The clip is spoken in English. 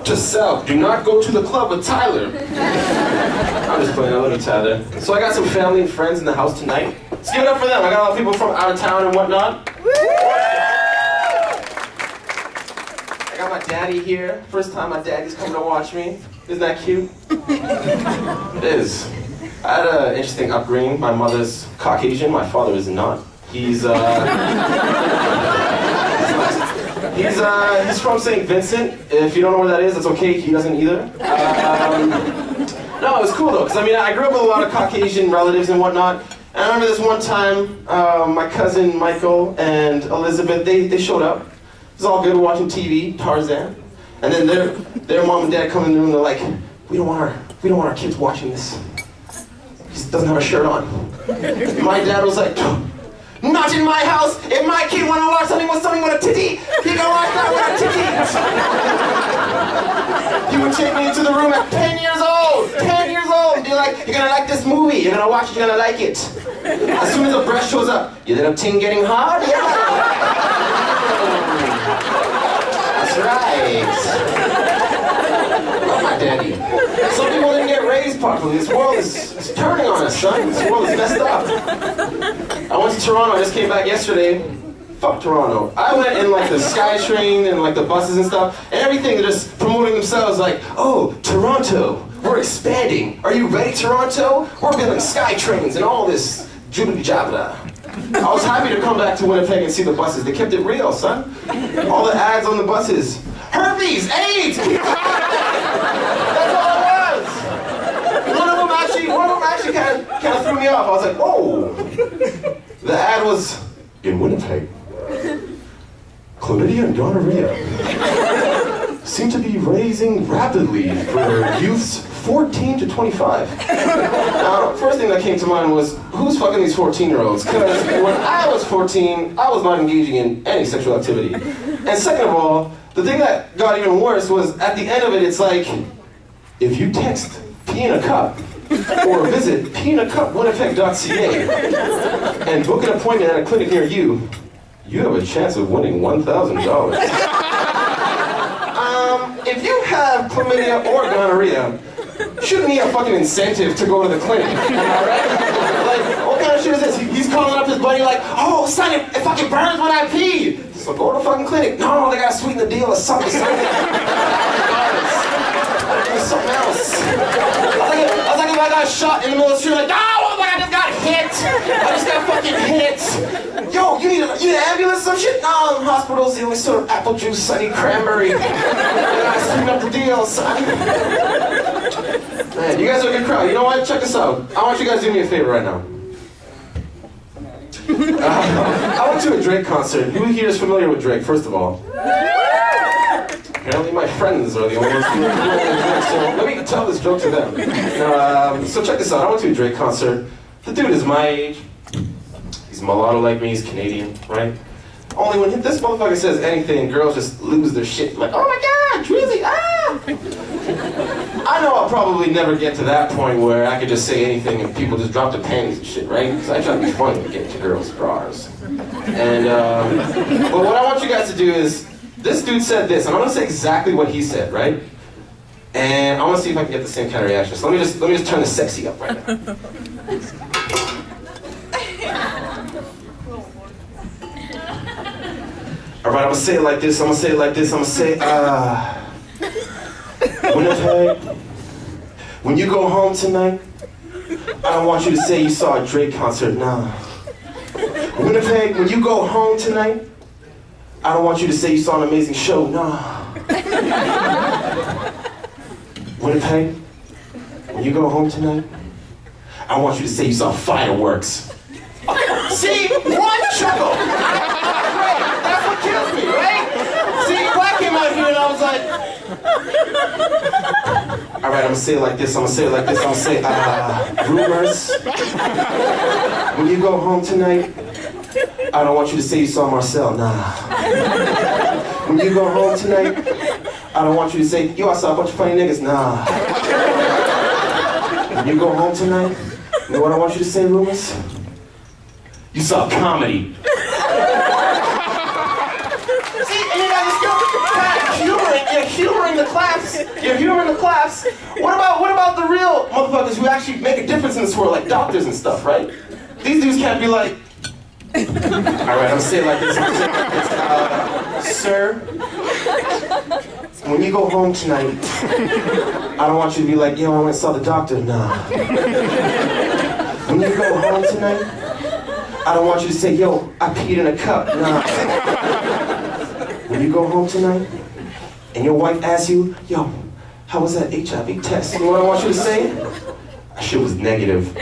to self. Do not go to the club with Tyler. I'm just playing, I love you, Tyler. So I got some family and friends in the house tonight. Let's give it up for them. I got a lot of people from out of town and whatnot. I got my daddy here. First time my daddy's coming to watch me. Isn't that cute? It is. I had an interesting upbringing. My mother's Caucasian, my father is not. He's from St. Vincent. If you don't know where that is, that's okay. He doesn't either. No, it was cool though, because I grew up with a lot of Caucasian relatives and whatnot. And I remember this one time, my cousin Michael and Elizabeth, they showed up. It was all good watching TV, Tarzan. And then their mom and dad come in the room. They're like, we don't want our kids watching this. He doesn't have a shirt on. My dad was like, not in my house. If my kid want to watch something with a titty, he can watch that with a titty. He would take me into the room at 10 years old, and be like, you're gonna like this movie. You're gonna watch it. You're gonna like it. As soon as the breast shows up, you little ting getting hard. Yeah. That's right. Love my daddy. Some people didn't get raised properly. This world is turning on us, son. This world is messed up. I went to Toronto. I just came back yesterday. Fuck Toronto. I went in like the SkyTrain and like the buses and stuff, and everything. They're just promoting themselves like, oh, Toronto, we're expanding. Are you ready, Toronto? We're building SkyTrains and all this jubbly jabla. I was happy to come back to Winnipeg and see the buses. They kept it real, son. All the ads on the buses. Herpes, AIDS! That's all it was! One of them actually kind of threw me off. I was like, whoa! The ad was, in Winnipeg, chlamydia and gonorrhea seem to be raising rapidly for youths 14 to 25. Now, first thing that came to mind was, who's fucking these 14-year-olds? Because when I was 14, I was not engaging in any sexual activity. And second of all, the thing that got even worse was, at the end of it, it's like, if you text pee in a cup, or visit peeinacupwinnipeg.ca and book an appointment at a clinic near you, you have a chance of winning $1,000. If you have chlamydia or gonorrhea, shouldn't be a fucking incentive to go to the clinic, alright? Like, what kind of shit is this? He's calling up his buddy like, oh, son, it fucking burns when I pee. So go to the fucking clinic. No, they gotta sweeten the deal or something. Something else. I was like if I got shot in the middle of the street, like, oh, I just got hit. I just got fucking hit. Yo, you need an ambulance or some shit? No, hospital's the only sort of apple juice. I need cranberry. I gotta sweeten up the deal, son. Man, you guys are a good crowd. You know what? Check this out. I want you guys to do me a favor right now. I went to a Drake concert. Who here is familiar with Drake, first of all? Apparently my friends are the only ones who are Drake, so let me tell this joke to them. So check this out. I went to a Drake concert. The dude is my age. He's mulatto like me. He's Canadian, right? Only when this motherfucker says anything, girls just lose their shit. Like, oh my God, Drizzy, ah! I know I'll probably never get to that point where I could just say anything and people just drop their panties and shit, right? Because I try to be funny to get to girls' bras. And, but what I want you guys to do is, this dude said this, and I'm gonna say exactly what he said, right? And I wanna see if I can get the same kind of reaction. So let me just turn the sexy up right now. Alright, I'm gonna say it like this, I'm gonna say, Winnipeg, when you go home tonight, I don't want you to say you saw a Drake concert, nah. Winnipeg, when you go home tonight, I don't want you to say you saw an amazing show, nah. Winnipeg, when you go home tonight, I want you to say you saw fireworks. See, one chuckle. Great, that's what kills me, right? See, Black came out here and I was like, all right, I'm gonna say it like this, I'm gonna say, rumors. When you go home tonight, I don't want you to say you saw Marcel, nah. When you go home tonight, I don't want you to say, yo, I saw a bunch of funny niggas, nah. When you go home tonight, you know what I want you to say, rumors? You saw comedy. See, and you guys are still humoring the claps Your humor in the claps. What about the real motherfuckers who actually make a difference in this world, like doctors and stuff, right? These dudes can't be like, all right, I'm saying like this. Sir, when you go home tonight, I don't want you to be like, yo, I went and saw the doctor. Nah. When you go home tonight, I don't want you to say, yo, I peed in a cup. Nah. When you go home tonight, and your wife asks you, yo, how was that HIV test? You know what I want you to say? That shit was negative.